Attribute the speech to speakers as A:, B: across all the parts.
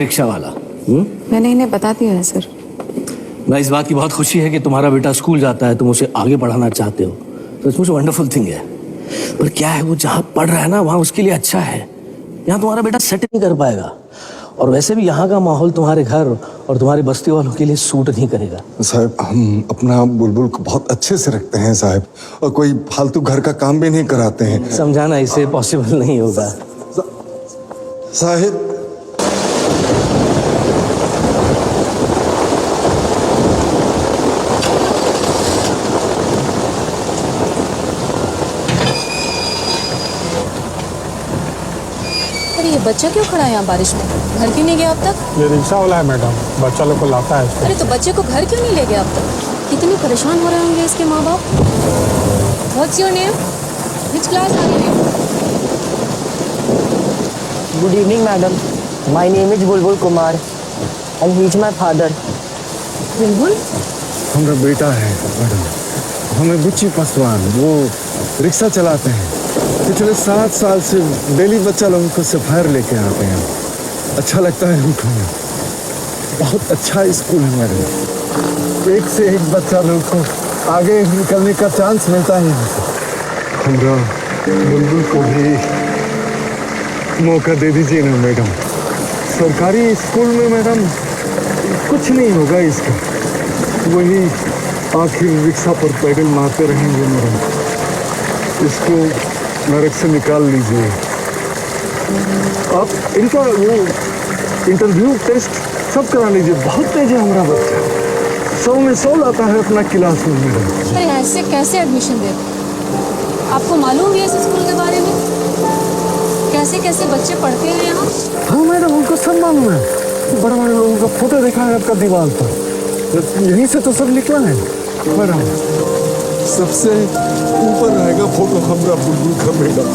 A: Rickshaw वाला।
B: मैंने इन्हें बता दिया है सर।
A: मैं इस बात की बहुत खुशी है कि तुम्हारा बेटा स्कूल जाता है, तुम उसे आगे पढ़ाना चाहते हो, तो इसमें वंडरफुल थिंग है। पर क्या है, वो जहाँ पढ़ रहा है ना वहाँ उसके लिए अच्छा है, यहाँ तुम्हारा बेटा सेट नहीं कर पाएगा। और वैसे भी यहाँ का माहौल तुम्हारे घर और तुम्हारी बस्ती वालों के लिए सूट नहीं करेगा।
C: साहब, हम अपना बुलबुल को बहुत अच्छे से रखते हैं साहब, और कोई फालतू घर का काम भी नहीं कराते हैं।
A: समझाना इसे पॉसिबल नहीं होगा
C: साहिब।
D: अरे ये बच्चा क्यों खड़ा है यहाँ बारिश में? घर क्यों नहीं गया अब तक?
E: ये रिक्शा वाला है मैडम, बच्चा लोग को लाता है।
D: अरे तो बच्चे को घर क्यों नहीं ले गया अब तक? कितने परेशान हो रहे होंगे इसके माँ बाप। What's your name? Which class are you in?
F: Good evening, madam. My name is Bulbul Kumar, and he is my father.
D: बुलबुल?
C: हमारा बेटा है मैडम, हमें बुच्ची पासवान, वो रिक्शा चलाते हैं। पिछले 7 साल से डेली बच्चा लोगों को सफायर लेके आते हैं। अच्छा लगता है उनको, बहुत अच्छा स्कूल है मैडम। एक से एक बच्चा लोग को आगे निकलने का चांस मिलता है। हमारा बुलबुल को भी मौका दे दीजिए ना मैडम। सरकारी स्कूल में मैडम कुछ नहीं होगा इसका, वही आखिर रिक्शा पर पैडल मारते रहेंगे मैडम। इसको नरक से निकाल लीजिए आप। इनका वो इंटरव्यू टेस्ट सब करा लीजिए। बहुत तेज है हमारा बच्चा, 100 में 100 लाता है अपना क्लास में मैडम।
D: अरे ऐसे कैसे एडमिशन दे? आपको मालूम है इस स्कूल के बारे में? कैसे कैसे बच्चे पढ़ते हैं यहाँ?
C: हाँ मैडम, उनको सब मालूम है। बड़े बड़े लोगों का फोटो देखा है आपका दीवार पर, यहीं से तो सब निकला है मैडम। सबसे ऊपर रहेगा फोटो हमारा बुलबुल का मैडम।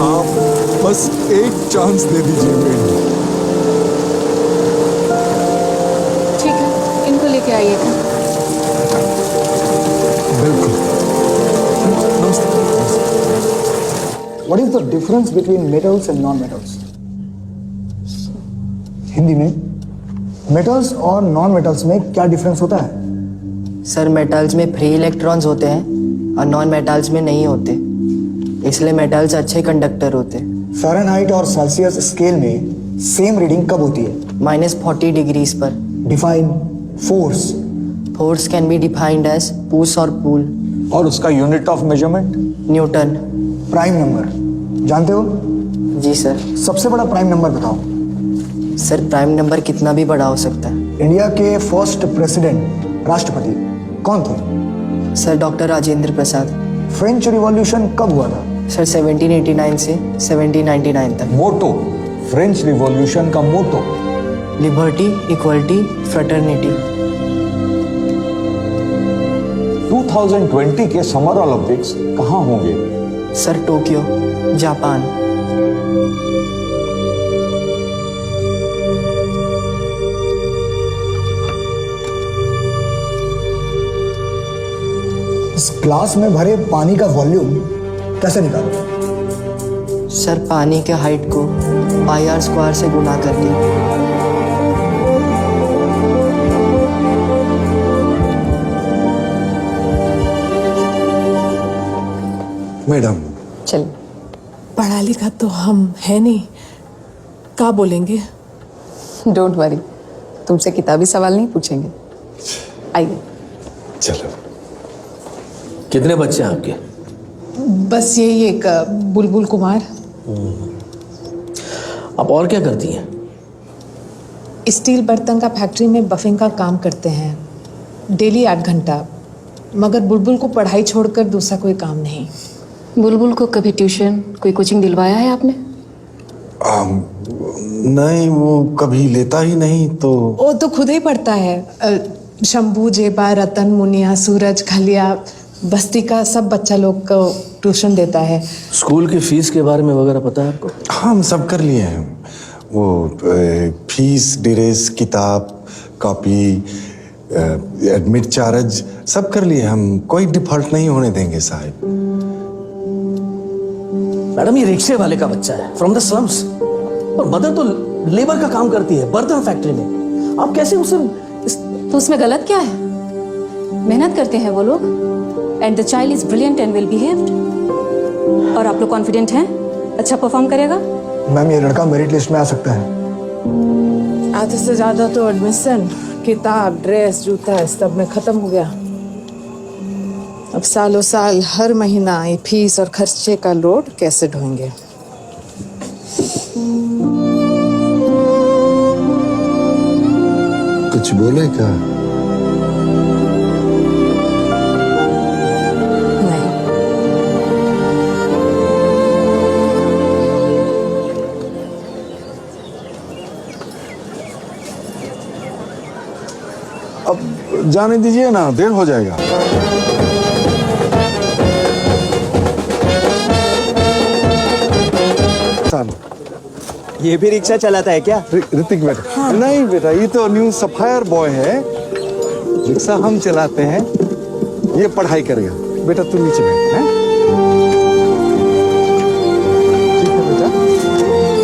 C: आप बस एक चांस दे दीजिए मैडम।
D: ठीक है, इनको लेके आइएगा।
C: बिल्कुल।
G: What is the difference between metals and non-metals? Hindi में मेटल्स और नॉन मेटल्स में क्या डिफरेंस होता है?
F: सर, मेटल्स में फ्री इलेक्ट्रॉन्स होते हैं और नॉन मेटल्स में नहीं होते, इसलिए मेटल्स अच्छे कंडक्टर होते हैं।
G: फ़ारेनहाइट और सेल्सियस स्केल में सेम रीडिंग कब होती है?
F: -40 डिग्रीज पर।
G: Define force.
F: Force can be defined as push और पुल।
H: और उसका unit of measurement?
F: Newton.
G: Prime number जानते हो?
F: जी सर।
G: सबसे बड़ा प्राइम नंबर बताओ।
F: सर, प्राइम नंबर कितना भी बड़ा हो सकता है।
G: इंडिया के फर्स्ट प्रेसिडेंट राष्ट्रपति कौन थे?
F: Sir, doctor Rajendra Prasad.
G: French revolution कब हुआ था?
F: सर, 1789 से 1799 तक।
H: मोटो, फ्रेंच रिवॉल्यूशन का मोटो?
F: Liberty, equality, fraternity.
H: 2020 के समर ओलंपिक्स कहाँ होंगे?
F: Sir, Tokyo, Japan.
G: इस ग्लास में भरे पानी का वॉल्यूम कैसे निकालोगे?
F: सर, पानी के हाइट को πr² से गुना करके।
C: मैडम,
D: चल।
I: पढ़ा लिखा तो हम है नहीं, क्या बोलेंगे?
B: डोंट वरी, तुमसे किताबी सवाल नहीं पूछेंगे। आइए।
C: चलो।
A: कितने बच्चे हैं आपके?
I: बस यही एक बुलबुल कुमार।
A: आप और क्या करती हैं?
I: स्टील बर्तन का फैक्ट्री में बफिंग का काम करते हैं, डेली 8 घंटा। मगर बुलबुल को पढ़ाई छोड़कर दूसरा कोई काम नहीं।
B: बुलबुल को कभी ट्यूशन, कोई कोचिंग दिलवाया है आपने?
C: नहीं, वो कभी लेता ही नहीं। तो
I: वो तो खुद ही पढ़ता है। शंभू, जेबा, रतन, मुनिया, सूरज, खलिया, बस्ती का सब बच्चा लोग को ट्यूशन देता है।
A: स्कूल की फीस के बारे में वगैरह पता है आपको?
C: हाँ, हम सब कर लिए हैं। वो फीस, ड्रेस, किताब, कॉपी, एडमिट चार्ज सब कर लिए हम। कोई डिफॉल्ट नहीं होने देंगे साहब।
A: मैडम, ये रिक्शे वाले का बच्चा है, फ्रॉम द स्लम्स, और मदर तो लेबर का काम करती है बर्तन फैक्ट्री में। आप कैसे उसे
D: तो उसमें गलत क्या है? मेहनत करते हैं वो लोग and the child is brilliant and well behaved. और आप लोग कॉन्फिडेंट हैं अच्छा परफॉर्म करेगा?
G: मैम ये लड़का मेरिट लिस्ट में आ सकता है।
I: आधे से ज्यादा तो एडमिशन, किताब, ड्रेस, जूता सब में खत्म हो गया। अब सालों साल हर महीना ये फीस और खर्चे का लोड कैसे ढोएंगे?
C: कुछ बोले क्या?
I: नहीं।
C: अब जाने दीजिए ना, देर हो जाएगा।
J: ये भी रिक्शा चलाता है क्या?
C: ऋतिक बेटा, नहीं बेटा, ये तो न्यू सफायर बॉय है। रिक्शा हम चलाते हैं, ये पढ़ाई करेगा। बेटा तू नीचे बैठ, हैं? ठीक है बेटा।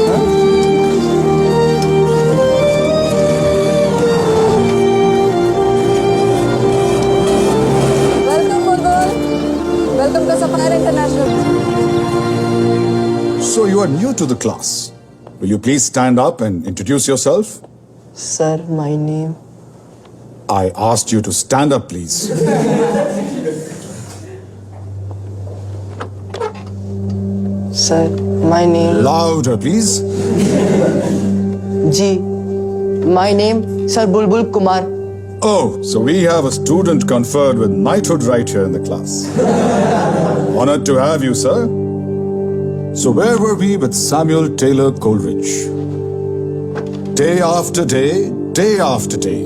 C: हाँ?
B: Welcome Bulbul, welcome to Sapphire International.
H: So you are new to the class. Will you please stand up and introduce yourself?
F: Sir, my name.
H: I asked you to stand up, please.
F: Sir, my name.
H: Louder, please.
F: Ji. My name, Sir Bulbul Kumar.
H: Oh, so we have a student conferred with knighthood right here in the class. Honored to have you, sir. So where were we with Samuel Taylor Coleridge? Day after day, day after day.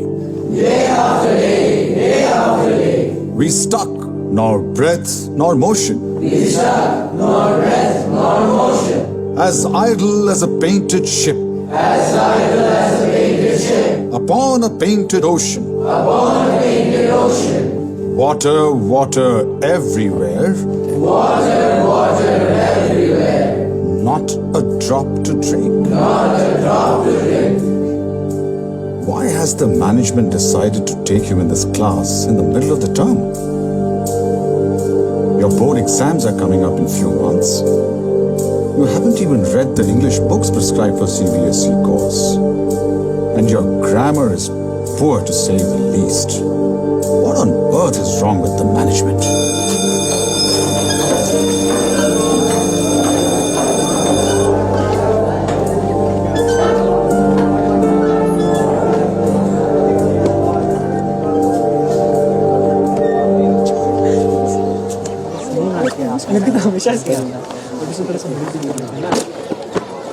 H: Day after day, day after day. We stuck, nor breath, nor motion. We stuck, nor breath, nor motion. As idle as a painted ship. As idle as a painted ship. Upon a painted ocean. Upon a painted ocean. Water, water everywhere. Water, water everywhere. Not a drop to drink. Not a drop to drink. Why has the management decided to take you in this class in the middle of the term? Your board exams are coming up in few months. You haven't even read the English books prescribed for CBSE course. And your grammar is poor to say the least. What on earth is wrong with the management?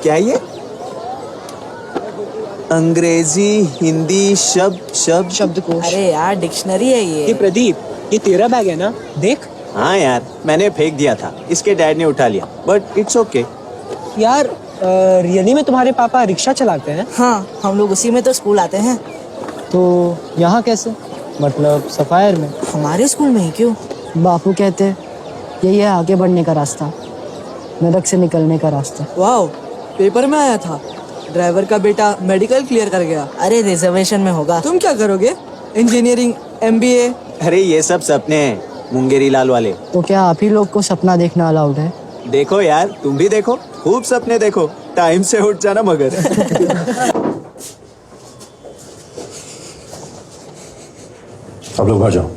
J: क्या ये? अंग्रेजी हिंदी शब्दकोश।
F: अरे यार dictionary है ये।
J: प्रदीप, ये तेरा बैग है ना? देख। हाँ यार, मैंने फेंक दिया था, इसके डैड ने उठा लिया, बट इट्स ओके।
F: यार रियली में तुम्हारे पापा रिक्शा चलाते हैं? हाँ, हम लोग उसी में तो स्कूल आते हैं। तो यहाँ कैसे? मतलब सफायर में? हमारे स्कूल में ही क्यों? बापू कहते यही है आगे बढ़ने का रास्ता, नरक से निकलने का रास्ता। वाह, पेपर में आया था ड्राइवर का बेटा मेडिकल क्लियर कर गया। अरे रिजर्वेशन में होगा। तुम क्या करोगे? Engineering, MBA।
J: अरे ये सब सपने हैं, मुंगेरी लाल वाले।
F: तो क्या आप ही लोग को सपना देखना अलाउड है?
J: देखो यार, तुम भी देखो, खूब सपने देखो, टाइम से उठ जाना मगर।
A: आप लोग बाहर जाओ।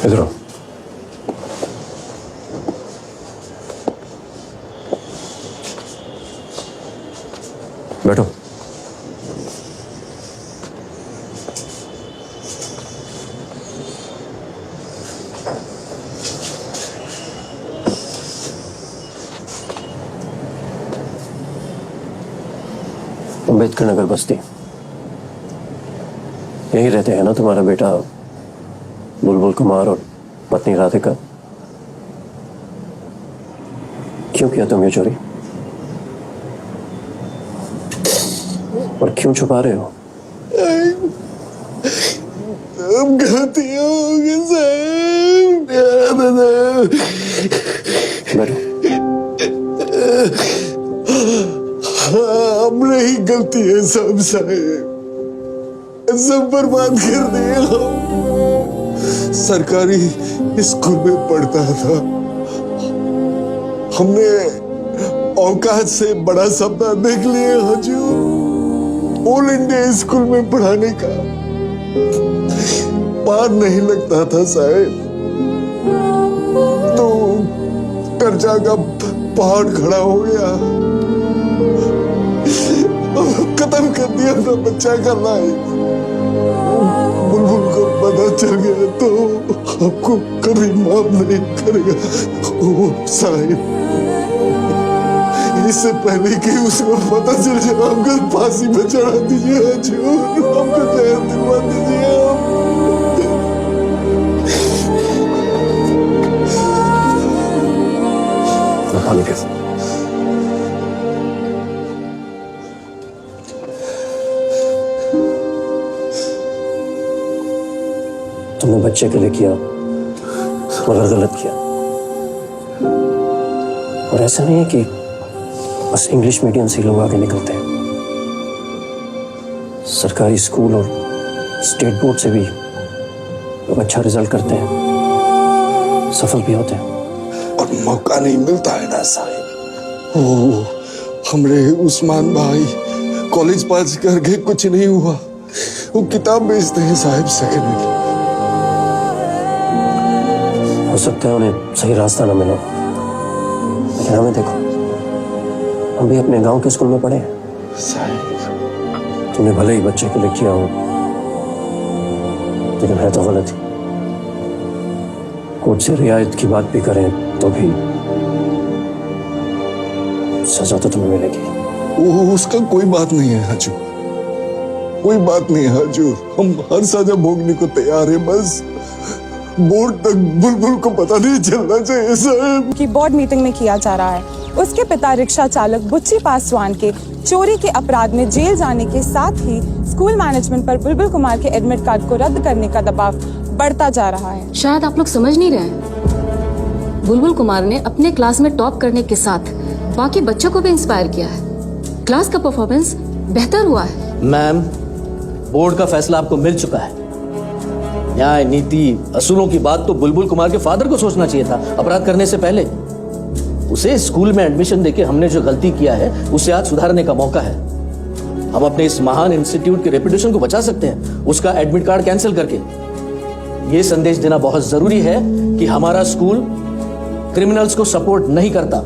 A: इधर आओ। बैठो। अम्बेडकर नगर बस्ती, यही रहते हैं ना तुम्हारा बेटा बुलबुल कुमार और पत्नी राधिका? क्यों किया तुम ये चोरी और क्यों छुपा रहे हो?
C: अब गलती होगी साहब। हमने ही गलती है सब साहब, सब बर्बाद कर दिया हम। सरकारी स्कूल में पढ़ता था, हमने औकात से बड़ा सपना देख लिया हजूर, ऑल इंडिया स्कूल में पढ़ाने का। पार नहीं लगता था साहब, तो कर्जा का पहाड़ खड़ा हो गया, खत्म कर दिया अपना बच्चा का लाइफ। बुलबुल को पता चल गया तो आपको कभी माफ नहीं करेगा वो साहिब। इससे पहले कि उसको पता चल जाए हमको फांसी पे चढ़ा दीजिए हजूर, हमको जहर दिलवा दीजिए।
A: तुमने बच्चे के लिए किया मगर गलत किया। और ऐसा नहीं है कि बस इंग्लिश मीडियम से लोग आगे निकलते हैं, सरकारी स्कूल और स्टेट बोर्ड से भी लोग अच्छा रिजल्ट करते हैं, सफल भी होते हैं।
C: और मौका नहीं मिलता है ना साहिब। ओ हमरे उस्मान भाई कॉलेज पास करके कुछ नहीं हुआ, वो किताब बेचते हैं साहिब सेकंड हैंड।
A: हो सकता है उन्हें सही रास्ता ना मिला, लेकिन हमें देखो, हम भी अपने गांव के स्कूल में पढ़े हैं
C: साहिब।
A: तुमने भले ही बच्चे के लिए किया हो, लेकिन है तो गलत ही। कोर्ट से रियायत की बात भी करें तो भी सजा तो तुम्हें मिलेगी।
C: वो उसका कोई बात नहीं है हजूर, कोई बात नहीं है हजूर, हम हर सजा भोगने को तैयार है। बस बोर्ड तक बुलबुल को पता नहीं चलना चाहिए साहब।
K: की बोर्ड मीटिंग में किया जा रहा है। उसके पिता रिक्शा चालक बुच्ची पासवान के चोरी के अपराध में जेल जाने के साथ ही स्कूल मैनेजमेंट पर बुलबुल कुमार के एडमिट कार्ड को रद्द करने का दबाव बढ़ता जा रहा है।
D: शायद आप लोग समझ नहीं रहे हैं, बुलबुल कुमार ने अपने क्लास में टॉप करने के साथ बाकी बच्चों को भी इंस्पायर किया है। क्लास का परफॉर्मेंस बेहतर हुआ है।
A: मैम, बोर्ड का फैसला आपको मिल चुका है। न्याय, नीति, असूलों की बात तो बुलबुल कुमार के फादर को सोचना चाहिए था अपराध करने से पहले। उसे स्कूल में एडमिशन देके हमने जो गलती किया है उसे आज सुधारने का मौका है। हम अपने इस महान इंस्टीट्यूट के रेपुटेशन को बचा सकते हैं उसका एडमिट कार्ड कैंसिल करके। यह संदेश देना बहुत जरूरी है कि हमारा स्कूल क्रिमिनल्स को सपोर्ट नहीं करता।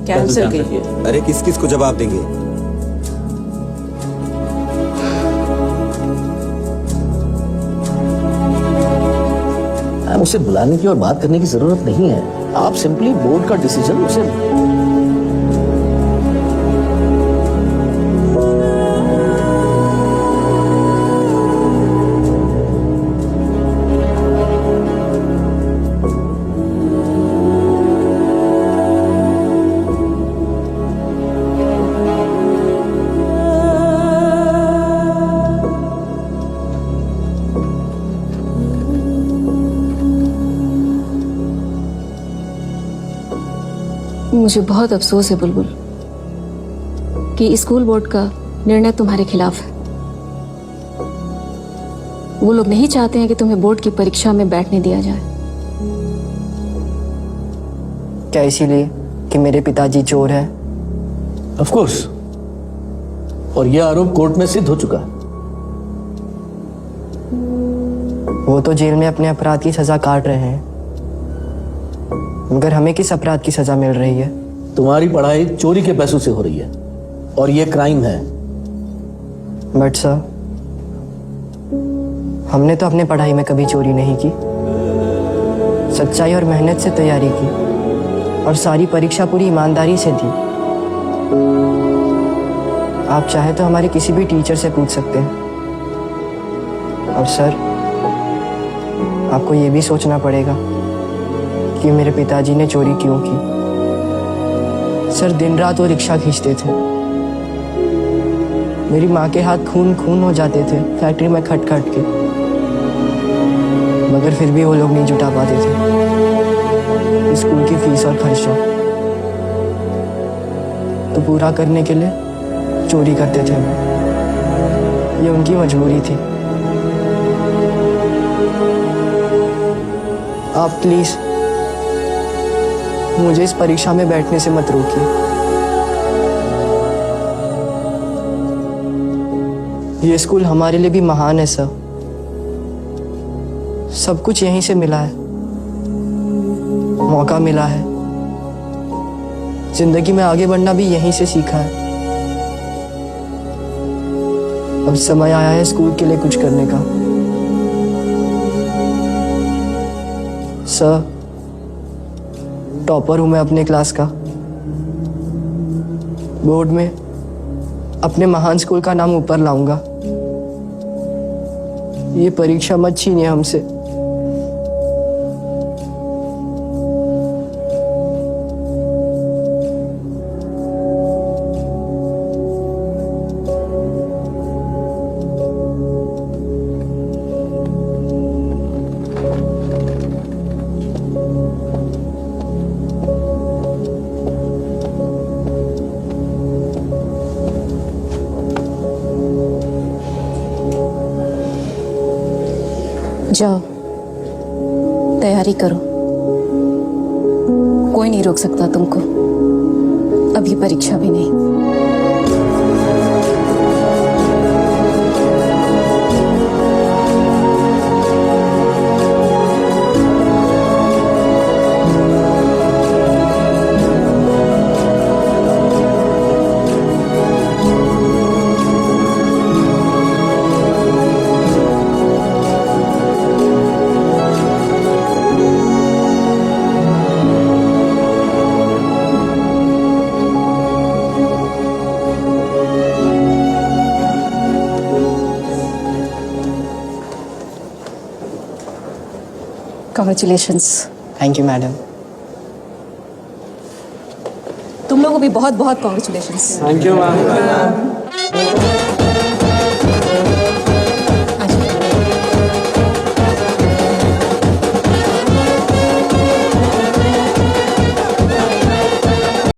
I: कैंसिल कीजिए।
J: अरे किस किस को जवाब देंगे?
A: उसे बुलाने की और बात करने की जरूरत नहीं है। आप सिंपली बोर्ड का डिसीजन उसे
D: मुझे बहुत अफसोस है बुलबुल कि स्कूल बोर्ड का निर्णय तुम्हारे खिलाफ है। वो लोग नहीं चाहते हैं कि तुम्हें बोर्ड की परीक्षा में बैठने दिया जाए।
F: क्या इसीलिए कि मेरे पिताजी चोर हैं?
A: ऑफ कोर्स, और यह आरोप कोर्ट में सिद्ध हो चुका है।
F: वो तो जेल में अपने अपराध की सजा काट रहे हैं, मगर हमें किस अपराध की सजा मिल रही है?
A: तुम्हारी पढ़ाई चोरी के पैसों से हो रही है और यह क्राइम है।
F: बट सर, हमने तो अपने पढ़ाई में कभी चोरी नहीं की, सच्चाई और मेहनत से तैयारी की और सारी परीक्षा पूरी ईमानदारी से दी। आप चाहे तो हमारे किसी भी टीचर से पूछ सकते हैं। और सर, आपको ये भी सोचना पड़ेगा कि मेरे पिताजी ने चोरी क्यों की। सर, दिन रात वो रिक्शा खींचते थे, मेरी माँ के हाथ खून खून हो जाते थे फैक्ट्री में खट खट के। मगर फिर भी वो लोग नहीं जुटा पाते थे स्कूल की फीस और खर्चा। तो पूरा करने के लिए चोरी करते थे वो। ये उनकी मजबूरी थी। आप प्लीज मुझे इस परीक्षा में बैठने से मत रोकिए। ये स्कूल हमारे लिए भी महान है सर। सब कुछ यहीं से मिला है, मौका मिला है, जिंदगी में आगे बढ़ना भी यहीं से सीखा है। अब समय आया है स्कूल के लिए कुछ करने का। सर, टॉपर हूं मैं अपने क्लास का। बोर्ड में अपने महान स्कूल का नाम ऊपर लाऊंगा। ये परीक्षा मत छीनिए हमसे।
D: जाओ, तैयारी करो। कोई नहीं रोक सकता तुमको। अभी परीक्षा भी नहीं। Congratulations.
F: Thank you madam.
D: तुम लोगों को भी बहुत बहुत कॉन्ग्रेचुलेशंस।
F: Thank you ma'am.